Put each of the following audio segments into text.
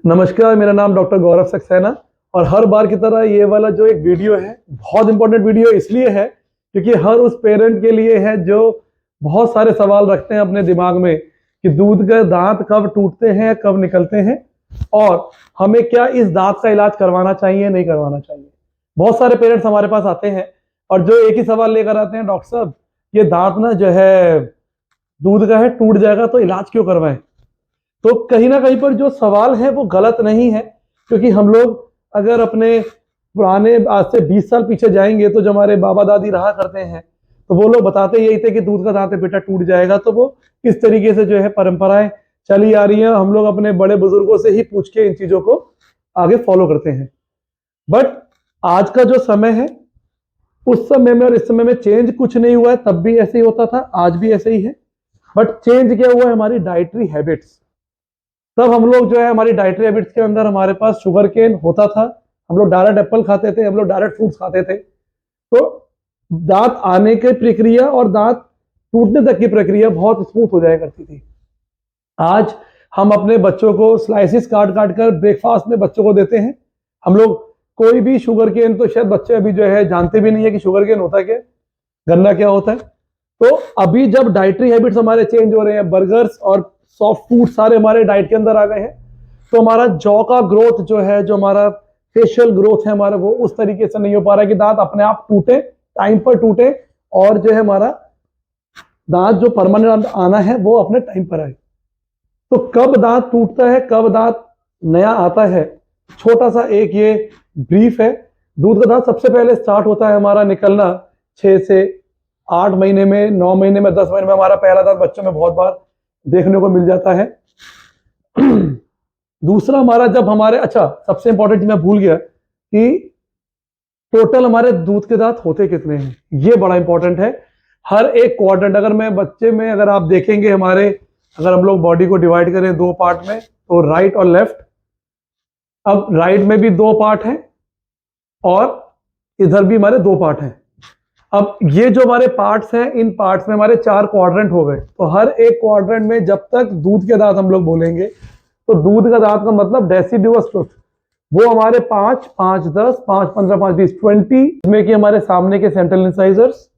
नमस्कार, मेरा नाम डॉक्टर गौरव सक्सेना। और हर बार की तरह ये वाला जो एक वीडियो है, बहुत इंपॉर्टेंट वीडियो इसलिए है क्योंकि हर उस पेरेंट के लिए है जो बहुत सारे सवाल रखते हैं अपने दिमाग में कि दूध के दांत कब टूटते हैं, कब निकलते हैं, और हमें क्या इस दांत का इलाज करवाना चाहिए, नहीं करवाना चाहिए। बहुत सारे पेरेंट्स हमारे पास आते हैं और जो एक ही सवाल लेकर आते हैं, डॉक्टर साहब ये दांत ना जो है दूध का है, टूट जाएगा तो इलाज क्यों करवाएं। तो कहीं ना कहीं पर जो सवाल है वो गलत नहीं है, क्योंकि हम लोग अगर अपने पुराने आज से 20 साल पीछे जाएंगे तो जो हमारे बाबा दादी रहा करते हैं तो वो लोग बताते यही थे कि दूध का दांत बेटा टूट जाएगा। तो वो इस तरीके से जो है परंपराएं चली आ रही हैं, हम लोग अपने बड़े बुजुर्गों से ही पूछ के इन चीजों को आगे फॉलो करते हैं। बट आज का जो समय है, उस समय में और इस समय में चेंज कुछ नहीं हुआ है, तब भी ऐसे ही होता था, आज भी ऐसे ही है। बट चेंज क्या हुआ है, हमारी डाइटरी हैबिट्स। तब हम लोग जो है हमारी डाइटरी हैबिट्स के अंदर हमारे पास शुगर केन होता था, हम लोग डायरेक्ट एप्पल खाते थे, हम लोग डायरेक्ट फ्रूट्स खाते थे। तो दांत आने की प्रक्रिया और दांत टूटने तक की प्रक्रिया बहुत स्मूथ हो जाया करती थी। आज हम अपने बच्चों को स्लाइसिस काट काट कर ब्रेकफास्ट में बच्चों को देते हैं। हम लोग कोई भी शुगर केन, तो शायद बच्चे अभी जो है जानते भी नहीं है कि शुगर केन होता क्या, गन्ना क्या होता है। तो अभी जब डाइटरी हैबिट्स हमारे चेंज हो रहे हैं, बर्गर्स और सॉफ्ट फूड सारे हमारे डाइट के अंदर आ गए हैं, तो हमारा जॉ का ग्रोथ जो है, जो हमारा फेशियल ग्रोथ है हमारा, वो उस तरीके से नहीं हो पा रहा है कि दांत अपने आप टूटे, टाइम पर टूटे, और जो है हमारा दांत जो परमानेंट आना है वो अपने टाइम पर आए। तो कब दांत टूटता है, कब दांत नया आता है, छोटा सा एक ये ब्रीफ है। दूध का दांत सबसे पहले स्टार्ट होता है हमारा निकलना 6 से 8 महीने में, 9 महीने में, 10 महीने में हमारा पहला दांत बच्चों में बहुत बार देखने को मिल जाता है। दूसरा हमारा जब हमारे, अच्छा सबसे इंपॉर्टेंट मैं भूल गया कि टोटल हमारे दूध के दांत होते कितने हैं, ये बड़ा इंपॉर्टेंट है। हर एक क्वाड्रेंट, अगर मैं बच्चे में अगर आप देखेंगे हमारे, अगर हम लोग बॉडी को डिवाइड करें 2 पार्ट में, तो राइट और लेफ्ट। अब राइट में भी 2 पार्ट हैं और इधर भी हमारे 2 पार्ट हैं। अब ये जो हमारे पार्ट्स हैं, इन पार्ट्स में हमारे 4 क्वाड्रेंट हो गए। तो हर एक क्वाड्रेंट में जब तक दूध के दांत हम लोग बोलेंगे, तो दूध का दांत का मतलब डेसिडुअस टूथ, वो हमारे 5, 5, 10, 5, 15, 5, 20, 20 में कि हमारे सामने के सेंट्रल इंसाइजर्स,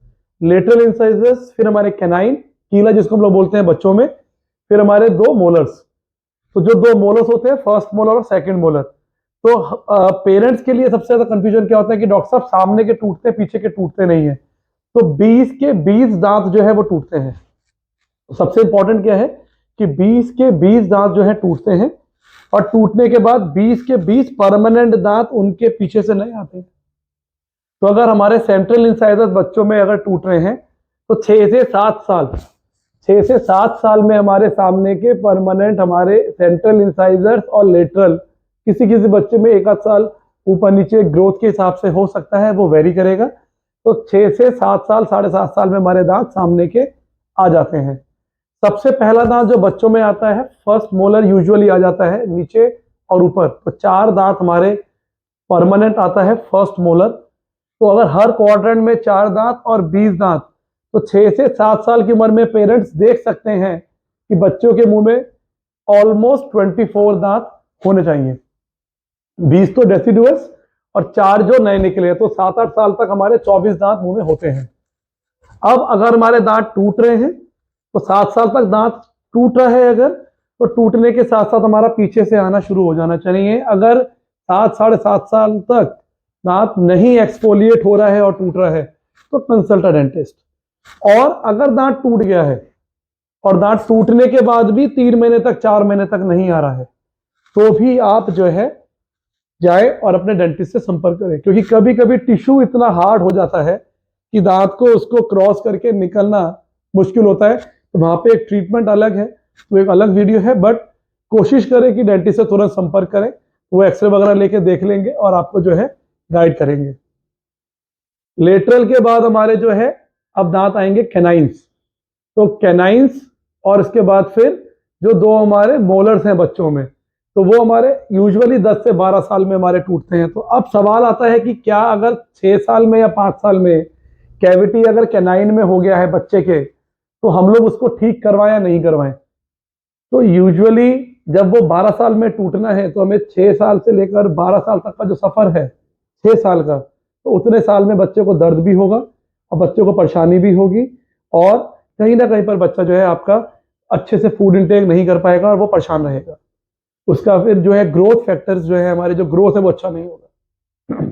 लेटरल इंसाइजर्स, फिर हमारे कैनाइन, कीला जिसको हम लोग बोलते हैं बच्चों में, फिर हमारे 2 मोलर्स। तो जो 2 मोलर्स होते हैं, फर्स्ट मोलर और सेकंड मोलर। तो पेरेंट्स के लिए सबसे ज्यादा कंफ्यूजन क्या होता है कि डॉक्टर साहब सामने के टूटते, पीछे के टूटते नहीं है। तो 20 के 20 दांत जो है वो टूटते हैं। तो सबसे इंपॉर्टेंट क्या है कि 20 के 20 दांत जो है टूटते हैं, और टूटने के बाद 20 के 20 परमानेंट दांत उनके पीछे से नहीं आते। तो अगर हमारे सेंट्रल इंसाइजर्स बच्चों में अगर टूट रहे हैं, तो 6 से 7 साल, 6 से 7 साल में हमारे सामने के परमानेंट हमारे सेंट्रल इंसाइजर्स और लेटरल, किसी किसी बच्चे में 1 आध साल ऊपर नीचे ग्रोथ के हिसाब से हो सकता है, वो वेरी करेगा। तो 6 से 7 साल, 7.5 साल में हमारे दांत सामने के आ जाते हैं। सबसे पहला दांत जो बच्चों में आता है, फर्स्ट मोलर यूजुअली आ जाता है नीचे और ऊपर। तो 4 दांत हमारे परमानेंट आता है फर्स्ट मोलर। तो अगर हर क्वाड्रेंट में 4 दांत और 20 दांत, तो 6 से 7 साल की उम्र में पेरेंट्स देख सकते हैं कि बच्चों के मुंह में ऑलमोस्ट 24 दांत होने चाहिए। 20 तो डेसिडुअस और 4 जो नए निकले, तो 7-8 साल तक हमारे 24 दांत मुंह में होते हैं। अब अगर हमारे दांत टूट रहे हैं, तो 7 साल तक दांत टूट रहा है अगर, तो टूटने के साथ साथ हमारा पीछे से आना शुरू हो जाना चाहिए। अगर 7, 7.5 साल तक दांत नहीं एक्सफोलिएट हो रहा है और टूट रहा है, तो कंसल्ट अ डेंटिस्ट। और अगर दांत टूट गया है और दांत टूटने के बाद भी 3 महीने तक, 4 महीने तक नहीं आ रहा है, तो भी आप जो है जाए और अपने डेंटिस्ट से संपर्क करें। क्योंकि कभी कभी टिश्यू इतना हार्ड हो जाता है कि दांत को उसको क्रॉस करके निकलना मुश्किल होता है। तो वहां पे एक ट्रीटमेंट अलग है, तो एक अलग वीडियो है। बट कोशिश करें कि डेंटिस्ट से तुरंत संपर्क करें, वो एक्सरे वगैरह लेके देख लेंगे और आपको जो है गाइड करेंगे। लेटरल के बाद हमारे जो है अब दांत आएंगे कैनाइंस। तो कैनाइंस और इसके बाद फिर जो 2 हमारे मोलर्स हैं बच्चों में, तो वो हमारे यूजुअली 10 से 12 साल में हमारे टूटते हैं। तो अब सवाल आता है कि क्या अगर 6 साल में या 5 साल में कैविटी अगर कैनाइन में हो गया है बच्चे के, तो हम लोग उसको ठीक करवाएं या नहीं करवाएं। तो यूजुअली जब वो 12 साल में टूटना है तो हमें 6 साल से लेकर 12 साल तक का जो सफ़र है 6 साल का, तो उतने साल में बच्चे को दर्द भी होगा और बच्चों को परेशानी भी होगी, और कहीं ना कहीं पर बच्चा जो है आपका अच्छे से फूड इंटेक नहीं कर पाएगा और वो परेशान रहेगा। उसका फिर जो है ग्रोथ फैक्टर्स जो है, हमारे जो ग्रोथ है वो अच्छा नहीं होगा।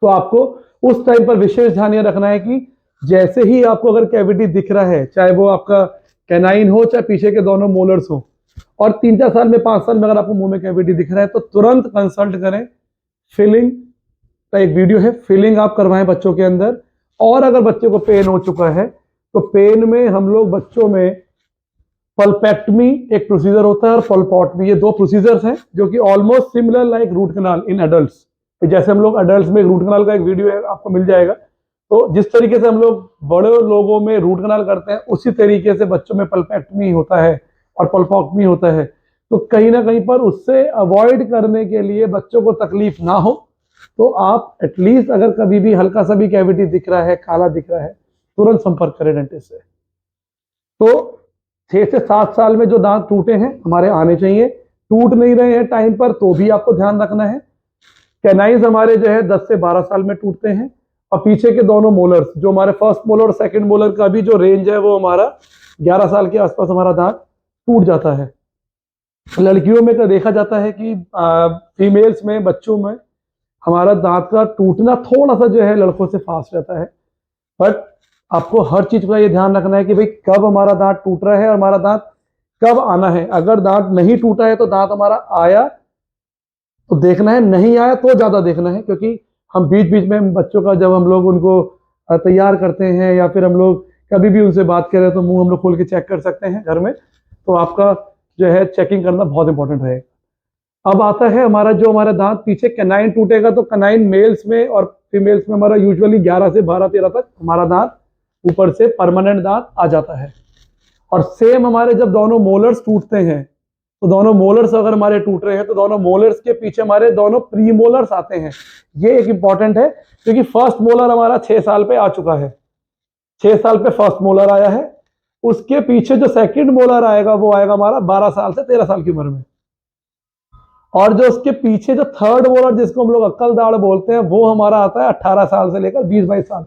तो आपको उस टाइम पर विशेष ध्यान ये रखना है कि जैसे ही आपको अगर कैविटी दिख रहा है, चाहे वो आपका कैनाइन हो चाहे पीछे के दोनों मोलर्स हो, और 3-4 साल में 5 साल में अगर आपको मुंह में कैविटी दिख रहा है तो तुरंत कंसल्ट करें। फिलिंग का एक वीडियो है, फिलिंग आप करवाएं बच्चों के अंदर। और अगर बच्चे को पेन हो चुका है तो पेन में हम लोग बच्चों में पल्पेक्टमी एक प्रोसीजर होता है और पल्पॉटमी, ये 2 प्रोसीजर्स हैं जो कि almost similar like root canal in adults. जैसे हम लोग एडल्ट्स में रूट कनाल का एक वीडियो है आपको मिल जाएगा, तो जिस तरीके से हम लोग बड़े लोगों में रूट कनाल करते हैं उसी तरीके से बच्चों में पल्पेक्टमी होता है और पल्पॉटमी होता है। तो कहीं ना कहीं पर उससे अवॉइड करने के लिए, बच्चों को तकलीफ ना हो, तो आप एटलीस्ट अगर कभी भी हल्का सा भी कैविटी दिख रहा है, काला दिख रहा है, तुरंत संपर्क करें डेंटिस्ट से। तो 6 से 7 साल में जो दांत टूटे हैं हमारे आने चाहिए। टूट नहीं रहे हैं टाइम पर तो भी आपको ध्यान रखना है। कैनाइज हमारे जो है 10 से 12 साल में टूटते हैं, और पीछे के दोनों मोलर्स, जो हमारे फर्स्ट मोलर और सेकंड मोलर का भी जो रेंज है वो हमारा 11 साल के आसपास हमारा दांत टूट जाता है। लड़कियों में तो देखा जाता है कि फीमेल्स में, बच्चों में हमारा दांत का टूटना थोड़ा सा जो है लड़कों से फास्ट रहता है। बट आपको हर चीज का ये ध्यान रखना है कि भाई कब हमारा दांत टूट रहा है और हमारा दांत कब आना है। अगर दांत नहीं टूटा है तो दांत हमारा आया तो देखना है, नहीं आया तो ज्यादा देखना है, क्योंकि हम बीच बीच में बच्चों का जब हम लोग उनको तैयार करते हैं या फिर हम लोग कभी भी उनसे बात करें तो मुंह हम लोग खोल के चेक कर सकते हैं घर में। तो आपका जो है चेकिंग करना बहुत इंपॉर्टेंट रहेगा। अब आता है हमारा जो हमारा दांत पीछे कैनाइन टूटेगा, तो कैनाइन मेल्स में और फीमेल्स में हमारा यूजुअली 11 से 12-13 तक हमारा दांत ऊपर से परमानेंट दांत आ जाता है। और सेम हमारे जब दोनों मोलर्स टूटते हैं, तो दोनों मोलर्स अगर हमारे टूट रहे हैं तो दोनों मोलर्स के पीछे हमारे दोनों प्री मोलर्स आते हैं। ये एक इंपॉर्टेंट है, क्योंकि फर्स्ट मोलर हमारा 6 साल पे आ चुका है, 6 साल पे फर्स्ट मोलर आया है। उसके पीछे जो सेकंड मोलर आएगा वो आएगा हमारा 12 साल से 13 साल की उम्र में। और जो उसके पीछे जो थर्ड मोलर, जिसको हम लोग अक्कल दाढ़ बोलते हैं, वो हमारा आता है 18 साल से लेकर 20-22 साल,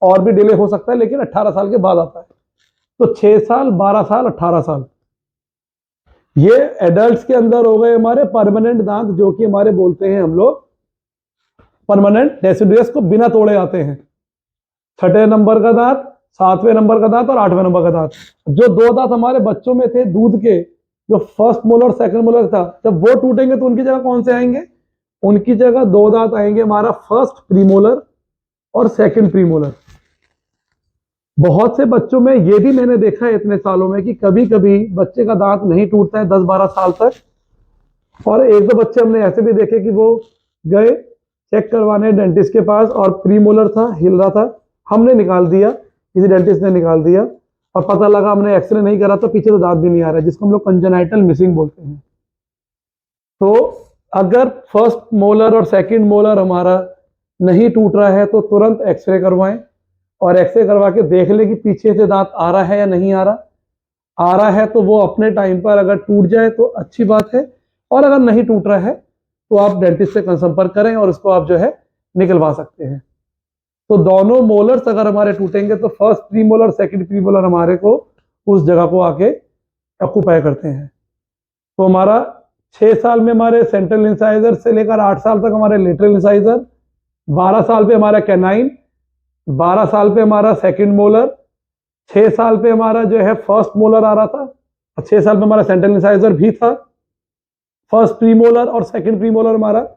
और भी डिले हो सकता है लेकिन 18 साल के बाद आता है। तो 6 साल, 12 साल, 18 साल, ये एडल्ट्स के अंदर हो गए हमारे परमानेंट दांत, जो कि हमारे बोलते हैं हम लोग परमानेंट डेसिडुअस, को बिना तोड़े आते हैं। 6ठे नंबर का दांत, 7वें नंबर का दांत और 8वें नंबर का दांत। जो 2 दांत हमारे बच्चों में थे दूध के, जो फर्स्ट मोलर सेकंड मोलर था, जब वो टूटेंगे तो उनकी जगह कौन से आएंगे? उनकी जगह 2 दांत आएंगे हमारा फर्स्ट प्रीमोलर और सेकंड प्रीमोलर। बहुत से बच्चों में ये भी मैंने देखा है इतने सालों में कि कभी कभी बच्चे का दांत नहीं टूटता है 10-12 साल तक। और 1-2 बच्चे हमने ऐसे भी देखे कि वो गए चेक करवाने डेंटिस्ट के पास और प्रीमोलर था, हिल रहा था, हमने निकाल दिया, किसी डेंटिस्ट ने निकाल दिया, और पता लगा हमने एक्सरे नहीं करा तो पीछे तो दांत भी नहीं आ रहा है, जिसको हम लोग कंजेनाइटल मिसिंग बोलते हैं। तो अगर फर्स्ट मोलर और सेकंड मोलर हमारा नहीं टूट रहा है तो तुरंत एक्सरे करवाएं, और एक्सरे करवा के देख ले कि पीछे से दांत आ रहा है या नहीं आ रहा। आ रहा है तो वो अपने टाइम पर अगर टूट जाए तो अच्छी बात है, और अगर नहीं टूट रहा है तो आप डेंटिस्ट से संपर्क करें और उसको आप जो है निकलवा सकते हैं। तो दोनों मोलर्स अगर हमारे टूटेंगे तो फर्स्ट प्रीमोलर, सेकंड प्रीमोलर हमारे को उस जगह को आके ऑक्यूपाई करते हैं। तो हमारा 6 साल में हमारे सेंट्रल इंसाइजर से लेकर 8 साल तक हमारे लेटरल इंसाइजर, 12 साल पे हमारा कैनाइन, 12 साल पे हमारा सेकंड मोलर, 6 साल पे हमारा जो है फर्स्ट मोलर आ रहा था, और 6 साल पे हमारा सेंट्रल इंसाइजर भी था, फर्स्ट प्रीमोलर और सेकंड प्रीमोलर हमारा